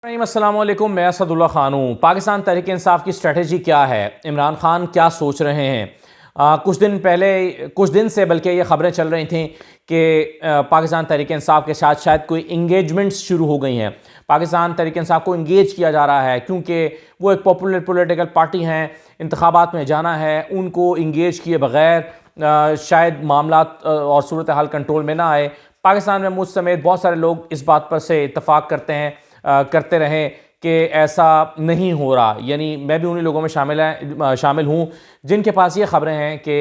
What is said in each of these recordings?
अस्सलाम वालेकुम, मैं असदुल्ला खान हूँ। पाकिस्तान तहरीक इंसाफ की स्ट्रेटजी क्या है, इमरान खान क्या सोच रहे हैं? कुछ दिन से बल्कि ये खबरें चल रही थी कि पाकिस्तान तहरीक इंसाफ के साथ शायद कोई इंगेजमेंट्स शुरू हो गई हैं। पाकिस्तान तहरीक इंसाफ को इंगेज किया जा रहा है क्योंकि वो एक पॉपुलर पॉलिटिकल पार्टी हैं, इंतखाबात में जाना है, उनको इंगेज किए बगैर शायद मामला और सूरत हाल कंट्रोल में ना आए। पाकिस्तान में मुझ समेत बहुत सारे लोग इस बात पर से इत्तफाक करते रहें कि ऐसा नहीं हो रहा। यानी मैं भी उन्हीं लोगों में शामिल हूँ जिनके पास ये खबरें हैं कि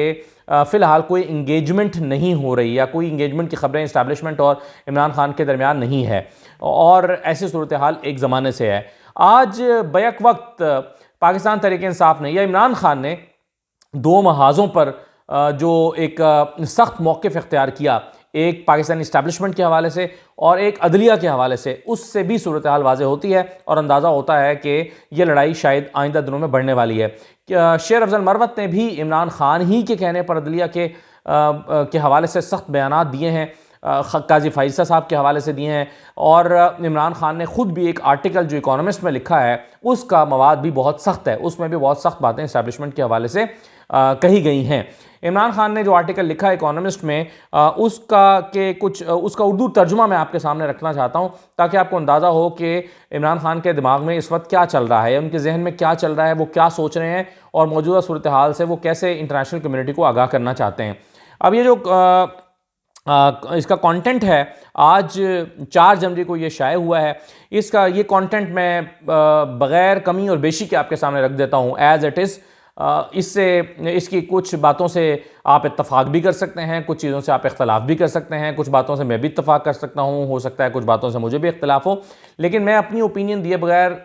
फ़िलहाल कोई इंगेजमेंट नहीं हो रही या कोई इंगेजमेंट की खबरें इस्टेब्लिशमेंट और इमरान खान के दरमियान नहीं है, और ऐसी सूरत हाल एक ज़माने से है। आज बैक वक्त पाकिस्तान तहरीक इंसाफ ने या इमरान खान ने दो महाज़ों पर जो एक सख्त मौक़िफ़ इख्तियार किया, एक पाकिस्तानी इस्टेब्लिशमेंट के हवाले से और एक अदलिया के हवाले से, उससे भी सूरत हाल वाज़ेह होती है और अंदाज़ा होता है कि यह लड़ाई शायद आइंदा दिनों में बढ़ने वाली है। शेर अफजल मरवत ने भी इमरान खान ही के कहने पर अदलिया के हवाले से सख्त बयानात दिए हैं, काजी फाइज़ा साहब के हवाले से दिए हैं, और इमरान खान ने ख़ुद भी एक आर्टिकल जो इकोनॉमिस्ट में लिखा है उसका मवाद भी बहुत सख्त है, उसमें भी बहुत सख्त बातें इस्टेब्लिशमेंट के हवाले से कही गई हैं। इमरान खान ने जो आर्टिकल लिखा है इकोनॉमिस्ट में, उसका उर्दू तर्जुमा मैं आपके सामने रखना चाहता हूँ ताकि आपको अंदाज़ा हो कि इमरान खान के दिमाग में इस वक्त क्या चल रहा है, उनके जहन में क्या चल रहा है, वो क्या सोच रहे हैं और मौजूदा सूरत हाल से वो कैसे इंटरनेशनल कम्युनिटी को आगाह करना चाहते हैं। अब ये जो इसका कंटेंट है, आज 4 जनवरी को ये शाये हुआ है। ये कंटेंट मैं बग़ैर कमी और बेशी के आपके सामने रख देता हूँ एज़ इट इज़। इसकी कुछ बातों से आप इत्तफाक भी कर सकते हैं, कुछ चीज़ों से आप इख्तलाफ भी कर सकते हैं, कुछ बातों से मैं भी इत्तफाक कर सकता हूँ, हो सकता है कुछ बातों से मुझे भी इख्तलाफ हो, लेकिन मैं अपनी ओपिनियन दिए बगैर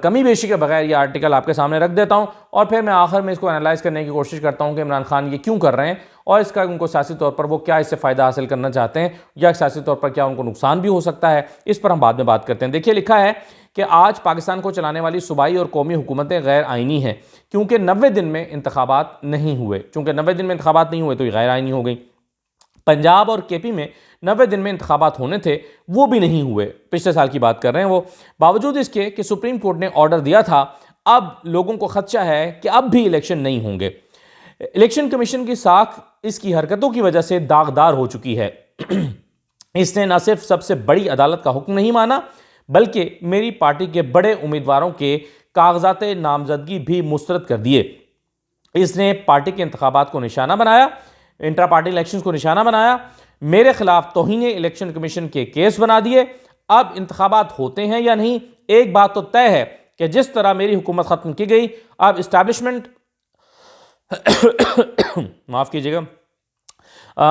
कमी बेशी के बगैर ये आर्टिकल आपके सामने रख देता हूँ और फिर मैं आखिर में इसको एनालाइज़ करने की कोशिश करता हूँ कि इमरान खान ये क्यों कर रहे हैं और इसका उनको सियासी तौर पर वो क्या इससे फ़ायदा हासिल करना चाहते हैं या सियासी तौर पर क्या उनको नुकसान भी हो सकता है। इस पर हम बाद में बात करते हैं। देखिए, लिखा है कि आज पाकिस्तान को चलाने वाली सूबाई और कौमी हुकूमतें गैर आइनी हैं क्योंकि 90 दिन में इंतखाबात नहीं हुए। चूँकि 90 दिन में इंतखाबात नहीं हुए तो ये गैर आइनी हो गई। पंजाब और केपी में 90 दिन में इंतखाबात होने थे, वो भी नहीं हुए, पिछले साल की बात कर रहे हैं वो, बावजूद इसके कि सुप्रीम कोर्ट ने ऑर्डर दिया था। अब लोगों को खदशा है कि अब भी इलेक्शन नहीं होंगे। इलेक्शन कमीशन की साख इसकी हरकतों की वजह से दागदार हो चुकी है। इसने न सिर्फ सबसे बड़ी अदालत का हुक्म नहीं माना बल्कि मेरी पार्टी के बड़े उम्मीदवारों के कागजात नामजदगी भी मुस्तरद कर दिए। इसने पार्टी के इंतखाबात को निशाना बनाया, इंट्रा पार्टी इलेक्शंस को निशाना बनाया, मेरे खिलाफ तौहीन इलेक्शन कमीशन के केस बना दिए। अब इंतखाबात होते हैं या नहीं, एक बात तो तय है कि जिस तरह मेरी हुकूमत ख़त्म की गई, अब इस्टेब्लिशमेंट माफ़ कीजिएगा,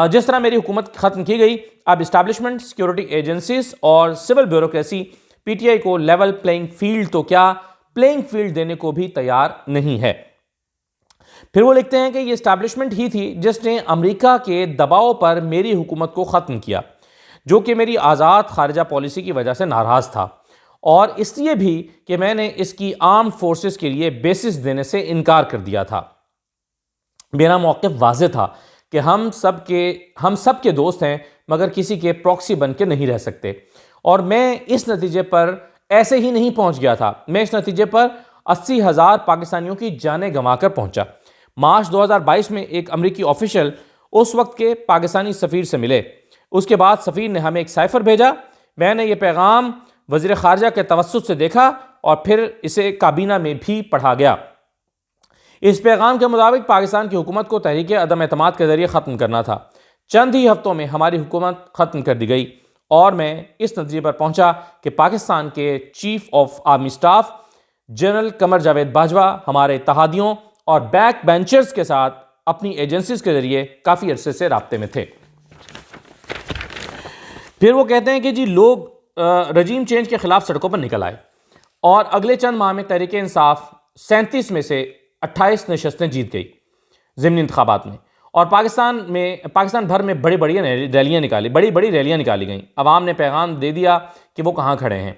जिस तरह मेरी हुकूमत ख़त्म की गई, अब इस्टेब्लिशमेंट, सिक्योरिटी एजेंसीज और सिविल ब्यूरोक्रेसी पीटीआई को लेवल प्लेइंग फील्ड तो क्या, प्लेइंग फील्ड देने को भी तैयार नहीं है। फिर वो लिखते हैं कि ये इस्टेब्लिशमेंट ही थी जिसने अमेरिका के दबाव पर मेरी हुकूमत को ख़त्म किया, जो कि मेरी आज़ाद खारिजा पॉलिसी की वजह से नाराज़ था और इसलिए भी कि मैंने इसकी आर्म फोर्सेस के लिए बेसिस देने से इनकार कर दिया था। मेरा मौक़िफ़ वाज़ेह था कि हम सब के दोस्त हैं मगर किसी के प्रॉक्सी बन के नहीं रह सकते, और मैं इस नतीजे पर ऐसे ही नहीं पहुंच गया था। मैं इस नतीजे पर 80,000 पाकिस्तानियों की जानें गंवाकर पहुंचा। मार्च 2022 में एक अमरीकी ऑफिशियल उस वक्त के पाकिस्तानी सफ़ीर से मिले। उसके बाद सफ़ीर ने हमें एक साइफ़र भेजा। मैंने ये पैगाम वज़ीर ख़ारजा के तवस्सुत से देखा और फिर इसे काबीना में भी पढ़ा गया। इस पैगाम के मुताबिक पाकिस्तान की हुकूमत को तहरीक अदम एतमाद के ज़रिए ख़त्म करना था। चंद ही हफ्तों में हमारी हुकूमत ख़त्म कर दी गई और मैं इस नतीजे पर पहुंचा कि पाकिस्तान के chief of army staff general Qamar Javed Bajwa हमारे इत्तेहादियों और बैक बेंचर्स के साथ अपनी एजेंसीज के जरिए काफ़ी अरसे से राब्ते में थे। फिर वो कहते हैं कि जी लोग रजीम चेंज के खिलाफ सड़कों पर निकल आए और अगले चंद माह में तहरीक इंसाफ 37 में से 28 नशस्तें जीत गई ज़िमनी इंतखाबात में, और पाकिस्तान भर में बड़ी बड़ी रैलियां निकाली गईं। अवाम ने पैगाम दे दिया कि वो कहाँ खड़े हैं।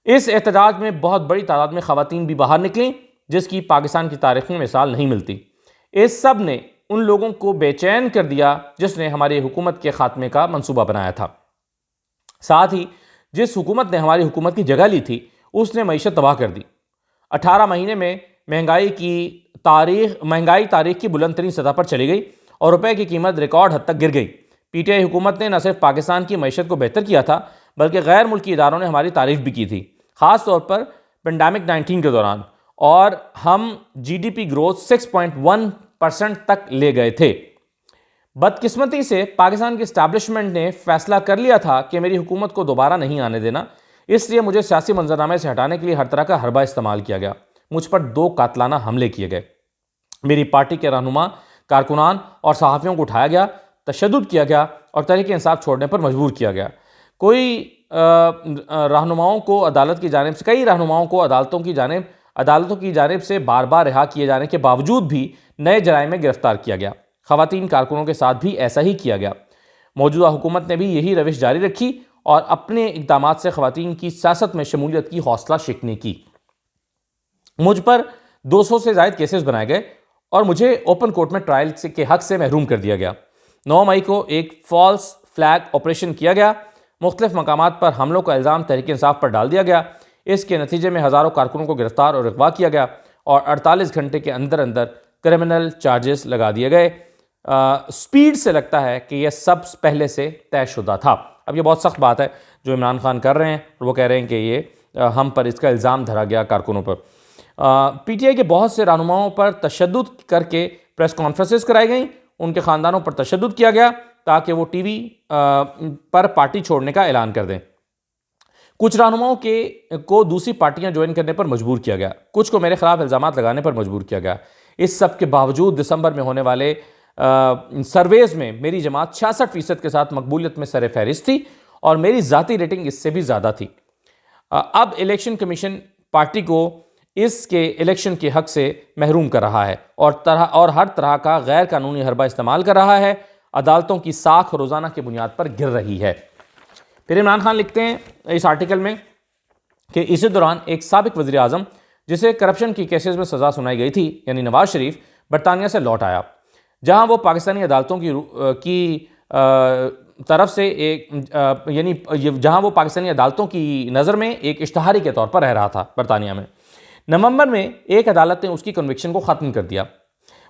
इस एहतजाज में बहुत बड़ी तादाद में ख़वातीन भी बाहर निकलीं, जिसकी पाकिस्तान की तारीख़ में मिसाल नहीं मिलती। इस सब ने उन लोगों को बेचैन कर दिया जिसने हमारी हुकूमत के ख़ात्मे का मंसूबा बनाया था। साथ ही जिस हुकूमत ने हमारी हुकूमत की जगह ली थी उसने मईशत तबाह कर दी। 18 महीने में महंगाई तारीख की बुलंद तरीन सतह पर चली गई और रुपए की कीमत रिकॉर्ड हद तक गिर गई। पीटीआई हुकूमत ने न सिर्फ पाकिस्तान की मईशत को बेहतर किया था बल्कि गैर मुल्की इदारों ने हमारी तारीफ भी की थी, ख़ास तौर पर पेंडेमिक 19 के दौरान, और हम जीडीपी ग्रोथ 6.1% तक ले गए थे। बदकिस्मती से पाकिस्तान की इस्टेब्लिशमेंट ने फैसला कर लिया था कि मेरी हुकूमत को दोबारा नहीं आने देना, इसलिए मुझे सियासी मंजरनामे से हटाने के लिए हर तरह का हरबा इस्तेमाल किया गया। मुझ पर 2 कातलाना हमले किए गए। मेरी पार्टी के रहनुमा, कारकुनान और सहाफ़ियों को उठाया गया, तशद्दुद किया गया और तहरीक इंसाफ छोड़ने पर मजबूर किया गया। कई रहनुमाओं को अदालतों की जानिब से बार बार रिहा किए जाने के बावजूद भी नए जराइम में गिरफ्तार किया गया। ख़वातीन कारकुनों के साथ भी ऐसा ही किया गया। मौजूदा हुकूमत ने भी यही रविश जारी रखी और अपने इक़दाम से ख़वातीन की सियासत में शमूलियत की हौसला शिकनी की। मुझ पर 200 से ज़ायद केसेस बनाए गए और मुझे ओपन कोर्ट में ट्रायल के हक से महरूम कर दिया गया। 9 मई को एक फॉल्स फ्लैग ऑपरेशन किया गया। मुख्तलिफ मकामात पर हमलों का इल्ज़ाम तहरीक इंसाफ पर डाल दिया गया। इसके नतीजे में हज़ारों कारकुनों को गिरफ्तार और अगवा किया गया और 48 घंटे के अंदर अंदर क्रिमिनल चार्जेस लगा दिए गए। स्पीड से लगता है कि यह सब पहले से तयशुदा था। अब ये बहुत सख्त बात है जो इमरान खान कर रहे हैं, और वो कह रहे हैं कि ये हम पर इसका इल्ज़ाम धरा गया कारकुनों पर। पीटीआई के बहुत से रहनुमाओं पर तशद्दुद करके प्रेस कॉन्फ्रेंसेस कराई गई, उनके ख़ानदानों पर तशद्दुद किया गया ताकि वो टीवी पर पार्टी छोड़ने का ऐलान कर दें। कुछ रहनुमाओं को दूसरी पार्टियां ज्वाइन करने पर मजबूर किया गया, कुछ को मेरे खिलाफ इल्ज़ामात लगाने पर मजबूर किया गया। इस सब के बावजूद दिसंबर में होने वाले सर्वेज में मेरी जमात 66% के साथ मकबूलियत में सर फहरिस्त थी और मेरी ज़ाती रेटिंग इससे भी ज़्यादा थी। अब इलेक्शन कमीशन पार्टी को इसके इलेक्शन के हक से महरूम कर रहा है और हर तरह का गैर कानूनी हरबा इस्तेमाल कर रहा है। अदालतों की साख रोज़ाना की बुनियाद पर गिर रही है। फिर इमरान खान लिखते हैं इस आर्टिकल में कि इसी दौरान एक साबिक वज़ीर आज़म जिसे करप्शन की केसेस में सज़ा सुनाई गई थी, यानी नवाज शरीफ, बरतानिया से लौट आया, जहां वो पाकिस्तानी अदालतों की तरफ से जहां वो पाकिस्तानी अदालतों की नज़र में एक इश्तहारी के तौर पर रह रहा था बरतानिया में। नवंबर में एक अदालत ने उसकी कन्विक्शन को ख़त्म कर दिया।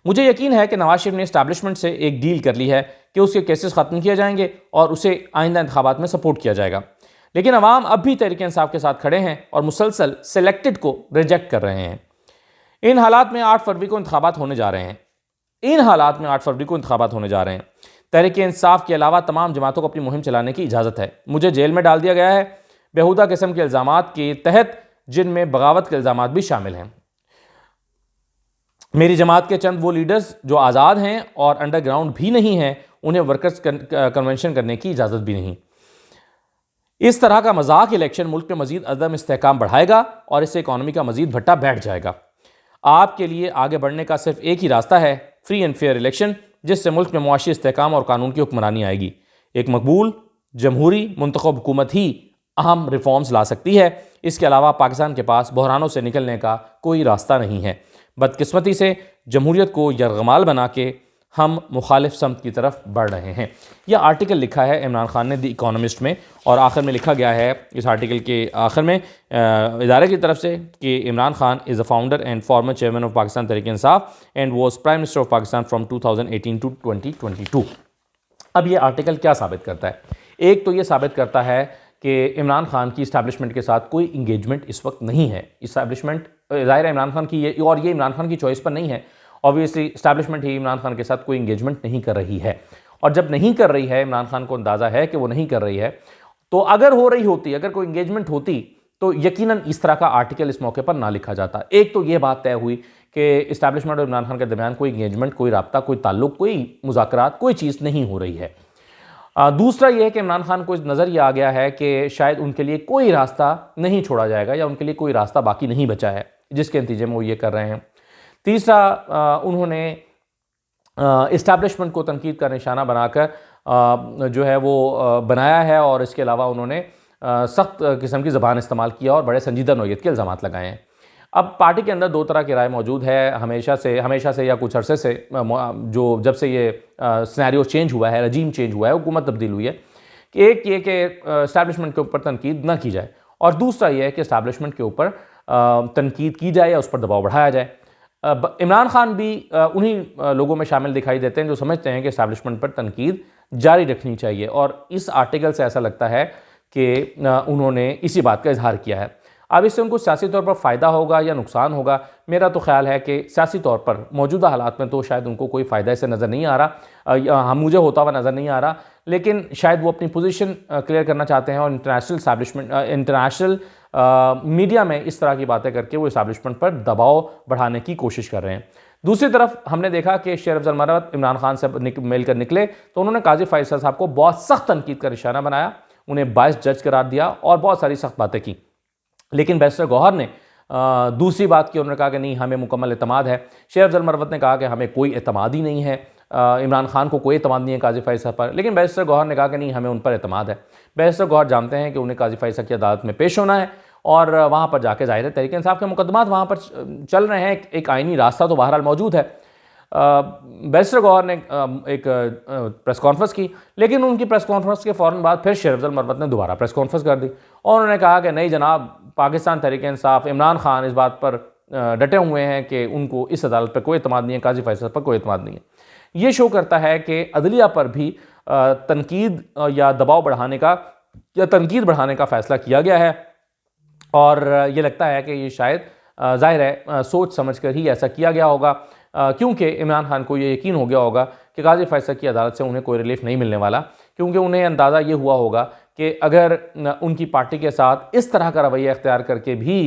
मुझे यकीन है कि नवाज शरीफ ने इस्टेब्लिशमेंट से एक डील कर ली है कि उसके केसेस ख़त्म किए जाएंगे और उसे आइंदा इंतखाबात में सपोर्ट किया जाएगा। लेकिन अवाम अब भी तहरीक इंसाफ के साथ खड़े हैं और मुसलसल सिलेक्टेड को रिजेक्ट कर रहे हैं। इन हालात में 8 फरवरी को इंतखाबात होने जा रहे हैं। तहरीक इंसाफ के अलावा तमाम जमातों को अपनी मुहिम चलाने की इजाज़त है। मुझे जेल में डाल दिया गया है बेहुदा किस्म के इल्ज़ामात के तहत, जिनमें बगावत के इल्ज़ामात भी शामिल हैं। मेरी जमात के चंद वो लीडर्स जो आज़ाद हैं और अंडरग्राउंड भी नहीं हैं, उन्हें वर्कर्स कन्वेंशन करने की इजाज़त भी नहीं। इस तरह का मजाक इलेक्शन मुल्क में मजीद अदम इस्तेहकाम बढ़ाएगा और इससे इकॉनमी का मजीद भट्टा बैठ जाएगा। आपके लिए आगे बढ़ने का सिर्फ एक ही रास्ता है, फ्री एंड फेयर इलेक्शन, जिससे मुल्क में मुआशी इस्तेहकाम और कानून की हुक्मरानी आएगी। एक मकबूल जमहूरी मुंतखब हुकूमत ही अहम रिफॉर्म्स ला सकती है। इसके अलावा पाकिस्तान के पास बहरानों से निकलने का कोई रास्ता नहीं है। बदकिस्मती से जमहूरियत को यरगमाल बना के हम मुखालिफ समत की तरफ बढ़ रहे हैं। यह आर्टिकल लिखा है इमरान खान ने द इकोनॉमिस्ट में, और आखिर में लिखा गया है इस आर्टिकल के आखिर में इदारे की तरफ से कि Imran Khan is a founder and former chairman of Pakistan Tehreek Insaf and was prime minister of Pakistan from 2018 to 2022। अब ये आर्टिकल क्या साबित करता है? एक तो ये साबित करता है कि इमरान खान की इस्टेब्लिशमेंट के साथ कोई इंगेजमेंट इस वक्त नहीं है। इस्टेब्लिशमेंट ज़ाहिर है इमरान खान की ये इमरान खान की चॉइस पर नहीं है। ऑब्वियसली इस्टेब्लिशमेंट ही इमरान खान के साथ कोई इंगेजमेंट नहीं कर रही है, और जब नहीं कर रही है, इमरान खान को अंदाज़ा है कि वो नहीं कर रही है, तो अगर हो रही होती, अगर कोई इंगेजमेंट होती तो यकीनन इस तरह का आर्टिकल इस मौके पर ना लिखा जाता। एक तो ये बात तय हुई कि इस्टेब्लिशमेंट और इमरान खान के दरमियान कोई इंगेजमेंट, कोई राब्ता, कोई ताल्लुक, कोई मुज़ाकरात, कोई चीज़ नहीं हो रही है। दूसरा यह है कि इमरान खान को नज़र ये आ गया है कि शायद उनके लिए कोई रास्ता नहीं छोड़ा जाएगा या उनके लिए कोई रास्ता बाकी नहीं बचा है, जिसके नतीजे में वो ये कर रहे हैं। तीसरा, उन्होंने इस्टेब्लिशमेंट को तनकीद का निशाना बनाकर जो है वो बनाया है, और इसके अलावा उन्होंने सख्त किस्म की ज़बान इस्तेमाल किया और बड़े संजीदा नौयत के इल्ज़ामात लगाए हैं। अब पार्टी के अंदर 2 तरह की राय मौजूद है हमेशा से या कुछ अरसे से, जो जब से ये सिनेरियो चेंज हुआ है, रजीम चेंज हुआ है, हुकूमत तब्दील हुई है, कि एक ये कि इस्टेब्लिशमेंट के ऊपर तनकीद ना की जाए, और दूसरा ये है कि इस्टेब्लिशमेंट के ऊपर तनकीद की जाए या उस पर दबाव बढ़ाया जाए। इमरान खान भी उन्हीं लोगों में शामिल दिखाई देते हैं जो समझते हैं कि इस्टेब्लिशमेंट पर तनकीद जारी रखनी चाहिए, और इस आर्टिकल से ऐसा लगता है कि उन्होंने इसी बात का इजहार किया है। अब इससे उनको सियासी तौर पर फ़ायदा होगा या नुकसान होगा, मेरा तो ख्याल है कि सियासी तौर पर मौजूदा हालात में तो शायद उनको कोई फ़ायदा इससे नज़र नहीं आ रहा, हम मुझे होता हुआ नज़र नहीं आ रहा, लेकिन शायद वो अपनी पोजीशन क्लियर करना चाहते हैं और इंटरनेशनल इस्टेब्लिशमेंट इंटरनेशनल मीडिया में इस तरह की बातें करके वो इस्टेब्लिशमेंट पर दबाव बढ़ाने की कोशिश कर रहे हैं। दूसरी तरफ हमने देखा कि शेर अफजल मरवत इमरान खान से मिलकर निकले तो उन्होंने काजी फैसल साहब को बहुत सख्त तनकीद का निशाना बनाया, उन्हें बायस जज करार दिया और बहुत सारी सख्त बातें की। लेकिन बैरिस्टर गौहर ने दूसरी बात की, उन्होंने कहा कि नहीं, हमें मुकम्मल एतमाद है। शेर अफजल मरवत ने कहा कि हमें कोई एतमाद ही नहीं है, इमरान खान को कोई एतमाद नहीं है काजी फैसल पर। लेकिन बैरिस्टर गौहर ने कहा कि नहीं, हमें उन पर एतमाद है। बैरिस्टर गौहर जानते हैं कि उन्हें काजी फैसल की अदालत में पेश होना है और वहाँ पर जाके ज़ाहिर है तहरीक इंसाफ के मुकदमात वहाँ पर चल रहे हैं, एक आइनी रास्ता तो बहरहाल मौजूद है। बैरिस्टर गौहर ने एक प्रेस कॉन्फ्रेंस की, लेकिन उनकी प्रेस कॉन्फ्रेंस के फ़ौरन बाद फिर शेर अफजल मरवत ने दोबारा प्रेस कॉन्फ्रेंस कर दी और उन्होंने कहा कि नहीं जनाब, पाकिस्तान तहरीक इंसाफ, इमरान खान इस बात पर डटे हुए हैं कि उनको इस अदालत पर कोई एतमाद नहीं है, काजी फैसल पर कोई एतमाद नहीं है। ये शो करता है कि अदलिया पर भी तनकीद या दबाव बढ़ाने का या तनकीद बढ़ाने का फ़ैसला किया गया है, और ये लगता है कि ये शायद ज़ाहिर है सोच समझ कर ही ऐसा किया गया होगा, क्योंकि इमरान खान को ये यकीन हो गया होगा कि काजी फैसल की अदालत से उन्हें कोई रिलीफ नहीं मिलने वाला, क्योंकि उन्हें अंदाज़ा ये हुआ होगा कि अगर उनकी पार्टी के साथ इस तरह का रवैया इख्तियार करके भी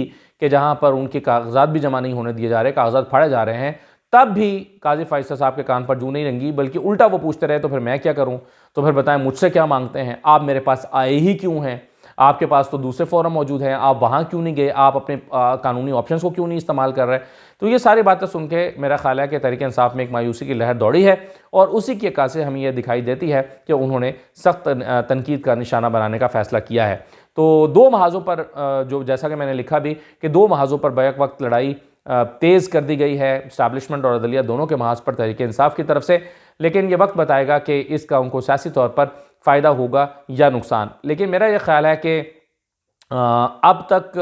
कि जहाँ पर उनके कागजात भी जमा नहीं होने दिए जा रहे, कागजात फाड़े जा रहे हैं, तब भी काजी फैसल साहब के कान पर जूं नहीं रंगी, बल्कि उल्टा वो पूछते रहे तो फिर मैं क्या करूँ, तो फिर बताएं मुझसे क्या मांगते हैं, आप मेरे पास आए ही क्यों हैं, आपके पास तो दूसरे फोरम मौजूद हैं, आप वहाँ क्यों नहीं गए, आप अपने कानूनी ऑप्शंस को क्यों नहीं इस्तेमाल कर रहे। तो ये सारी बातें सुन के मेरा ख्याल है कि तहरीक इंसाफ में एक मायूसी की लहर दौड़ी है, और उसी की अक्कासी से हमें यह दिखाई देती है कि उन्होंने सख्त तनकीद का निशाना बनाने का फ़ैसला किया है। तो दो महाजों पर जो जैसा कि मैंने लिखा भी कि दो महाजों पर बैक वक्त लड़ाई तेज़ कर दी गई है, इस्टेब्लिशमेंट और अदलिया दोनों के महाज पर तहरीक इंसाफ की तरफ से, लेकिन ये वक्त बताएगा कि इसका उनको सियासी तौर पर फ़ायदा होगा या नुकसान। लेकिन मेरा ये ख्याल है कि अब तक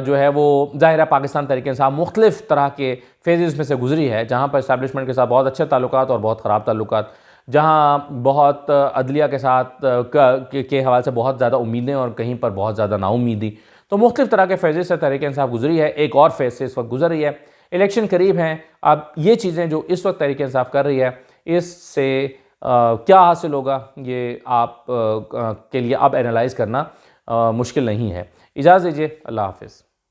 जो है वो ज़ाहिर है पाकिस्तान तहरीक इंसाफ मुख्तलिफ़ तरह के फेजेस में से गुजरी है, जहाँ पर इस्टेब्लिशमेंट के साथ बहुत अच्छे ताल्लुकात और बहुत ख़राब ताल्लुकात, जहाँ बहुत अदलिया के साथ के हवाले से बहुत ज़्यादा उम्मीदें और कहीं पर बहुत ज़्यादा नाउमीदी। तो मुख्तलिफ़ तरह के फेजेस से तहरीक इंसाफ गुजरी है, एक और फेज से इस वक्त गुजर रही है। इलेक्शन करीब हैं, अब ये चीज़ें जो इस वक्त तहरीक इंसाफ कर रही है, इससे क्या हासिल होगा ये आप के लिए अब एनालाइज़ करना मुश्किल नहीं है। इजाज़त दीजिए, अल्लाह हाफ़िज़।